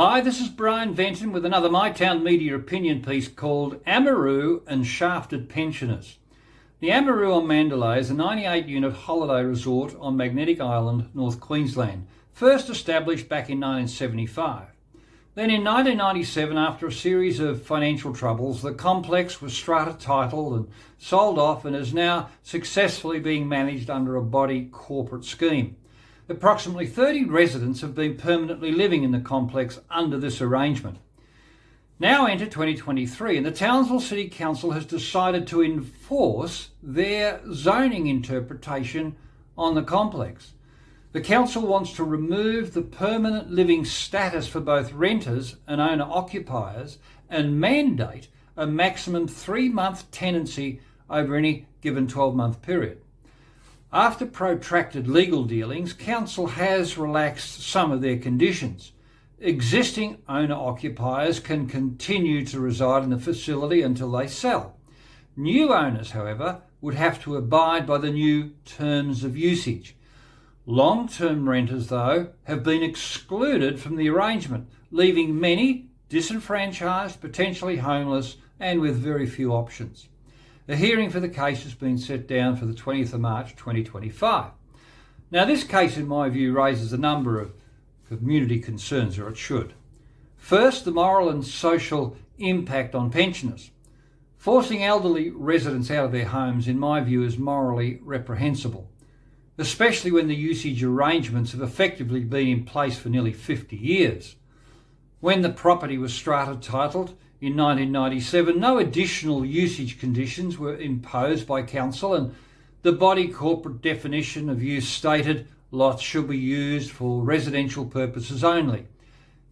Hi, this is Brian Venton with another My Town Media opinion piece called Amaroo and Shafted Pensioners. The Amaroo on Mandalay is a 98-unit holiday resort on Magnetic Island, North Queensland, first established back in 1975. Then in 1997, after a series of financial troubles, the complex was strata titled and sold off and is now successfully being managed under a body corporate scheme. Approximately 30 residents have been permanently living in the complex under this arrangement. Now enter 2023 and the Townsville City Council has decided to enforce their zoning interpretation on the complex. The council wants to remove the permanent living status for both renters and owner-occupiers and mandate a maximum 3-month tenancy over any given 12-month period. After protracted legal dealings, council has relaxed some of their conditions. Existing owner-occupiers can continue to reside in the facility until they sell. New owners, however, would have to abide by the new terms of usage. Long-term renters, though, have been excluded from the arrangement, leaving many disenfranchised, potentially homeless, and with very few options. A hearing for the case has been set down for the 20th of March 2025. Now, this case, in my view, raises a number of community concerns, or it should. First, the moral and social impact on pensioners. Forcing elderly residents out of their homes, in my view, is morally reprehensible, especially when the usage arrangements have effectively been in place for nearly 50 years. When the property was strata titled in 1997, no additional usage conditions were imposed by council, and the body corporate definition of use stated lots should be used for residential purposes only.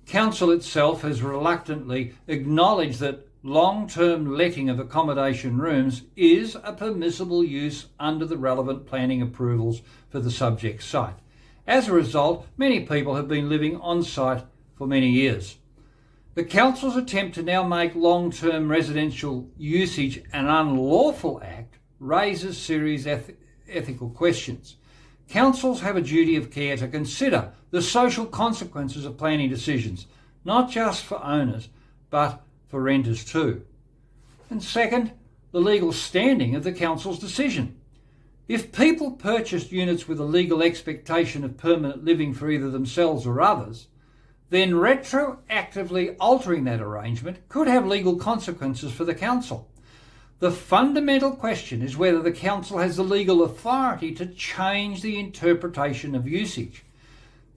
Council itself has reluctantly acknowledged that long-term letting of accommodation rooms is a permissible use under the relevant planning approvals for the subject site. As a result, many people have been living on site for many years. The council's attempt to now make long-term residential usage an unlawful act raises serious ethical questions. Councils have a duty of care to consider the social consequences of planning decisions, not just for owners, but for renters too. And second, the legal standing of the council's decision. If people purchased units with a legal expectation of permanent living for either themselves or others, then retroactively altering that arrangement could have legal consequences for the council. The fundamental question is whether the council has the legal authority to change the interpretation of usage.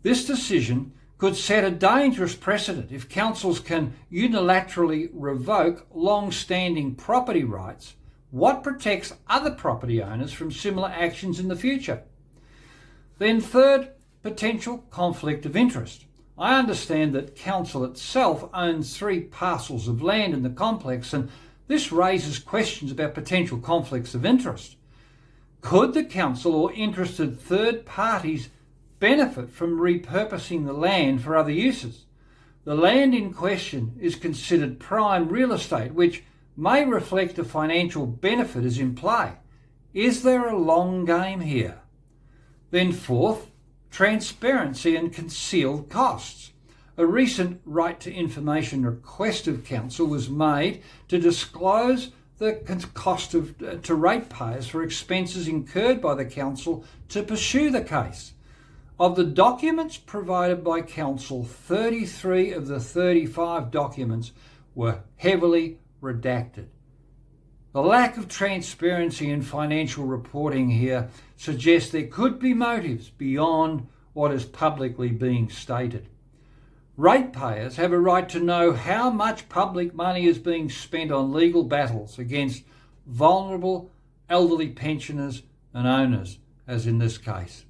This decision could set a dangerous precedent if councils can unilaterally revoke long-standing property rights. What protects other property owners from similar actions in the future? Then third, potential conflict of interest. I understand that council itself owns 3 parcels of land in the complex, and this raises questions about potential conflicts of interest. Could the council or interested third parties benefit from repurposing the land for other uses? The land in question is considered prime real estate, which may reflect a financial benefit is in play. Is there a long game here? Then fourth, transparency and concealed costs. A recent right to information request of council was made to disclose the cost to ratepayers for expenses incurred by the council to pursue the case. Of the documents provided by council, 33 of the 35 documents were heavily redacted. The lack of transparency in financial reporting here suggests there could be motives beyond what is publicly being stated. Ratepayers have a right to know how much public money is being spent on legal battles against vulnerable elderly pensioners and owners, as in this case.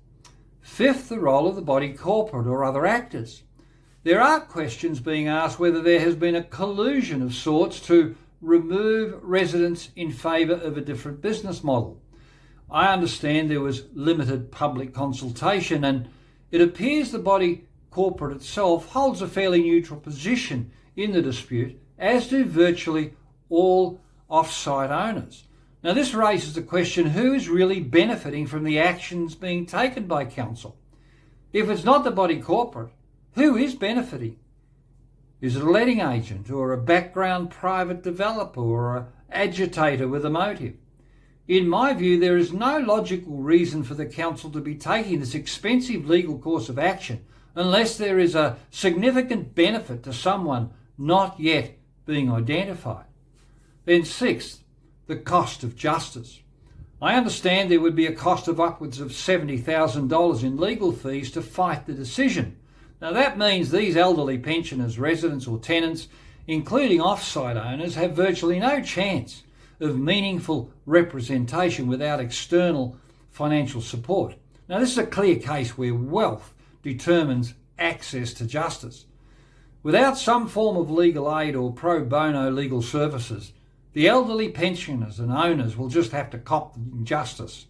Fifth, the role of the body corporate or other actors. There are questions being asked whether there has been a collusion of sorts to remove residents in favour of a different business model. I understand there was limited public consultation, and it appears the body corporate itself holds a fairly neutral position in the dispute, as do virtually all off-site owners. Now, this raises the question, who is really benefiting from the actions being taken by council? If it's not the body corporate, who is benefiting? Is it a letting agent or a background private developer or an agitator with a motive? In my view, there is no logical reason for the council to be taking this expensive legal course of action unless there is a significant benefit to someone not yet being identified. Then sixth, the cost of justice. I understand there would be a cost of upwards of $70,000 in legal fees to fight the decision. Now that means these elderly pensioners, residents or tenants, including off-site owners, have virtually no chance of meaningful representation without external financial support. Now this is a clear case where wealth determines access to justice. Without some form of legal aid or pro bono legal services, the elderly pensioners and owners will just have to cop justice.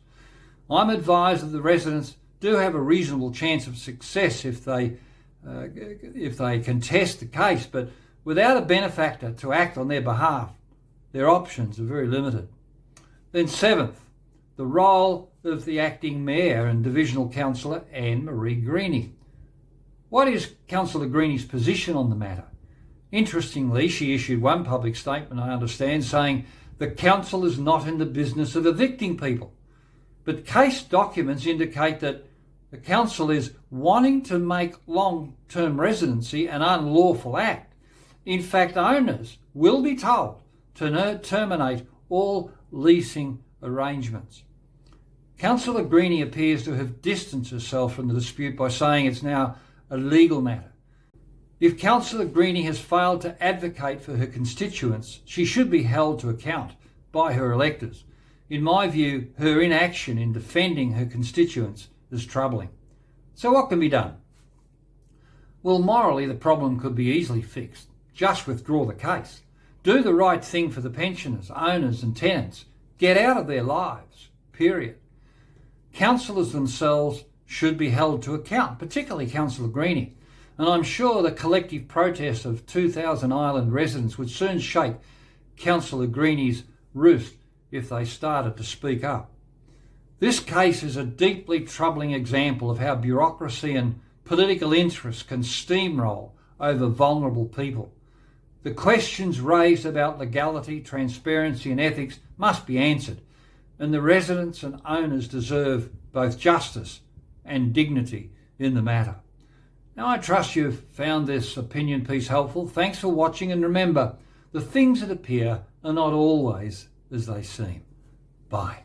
I'm advised that the residents do have a reasonable chance of success if they contest the case, but without a benefactor to act on their behalf, their options are very limited. Then seventh, the role of the acting mayor and divisional councillor Anne-Marie Greenie. What is Councillor Greenie's position on the matter? Interestingly, she issued one public statement, I understand, saying the council is not in the business of evicting people. But case documents indicate that the council is wanting to make long-term residency an unlawful act. In fact, owners will be told to terminate all leasing arrangements. Councillor Greenie appears to have distanced herself from the dispute by saying it's now a legal matter. If Councillor Greenie has failed to advocate for her constituents, she should be held to account by her electors. In my view, her inaction in defending her constituents is troubling. So what can be done? Well, morally, the problem could be easily fixed. Just withdraw the case. Do the right thing for the pensioners, owners and tenants. Get out of their lives, period. Councillors themselves should be held to account, particularly Councillor Greenie. And I'm sure the collective protest of 2,000 island residents would soon shake Councillor Greenie's roost if they started to speak up. This case is a deeply troubling example of how bureaucracy and political interests can steamroll over vulnerable people. The questions raised about legality, transparency and ethics must be answered, and the residents and owners deserve both justice and dignity in the matter. Now, I trust you've found this opinion piece helpful. Thanks for watching, and remember, the things that appear are not always as they seem. Bye.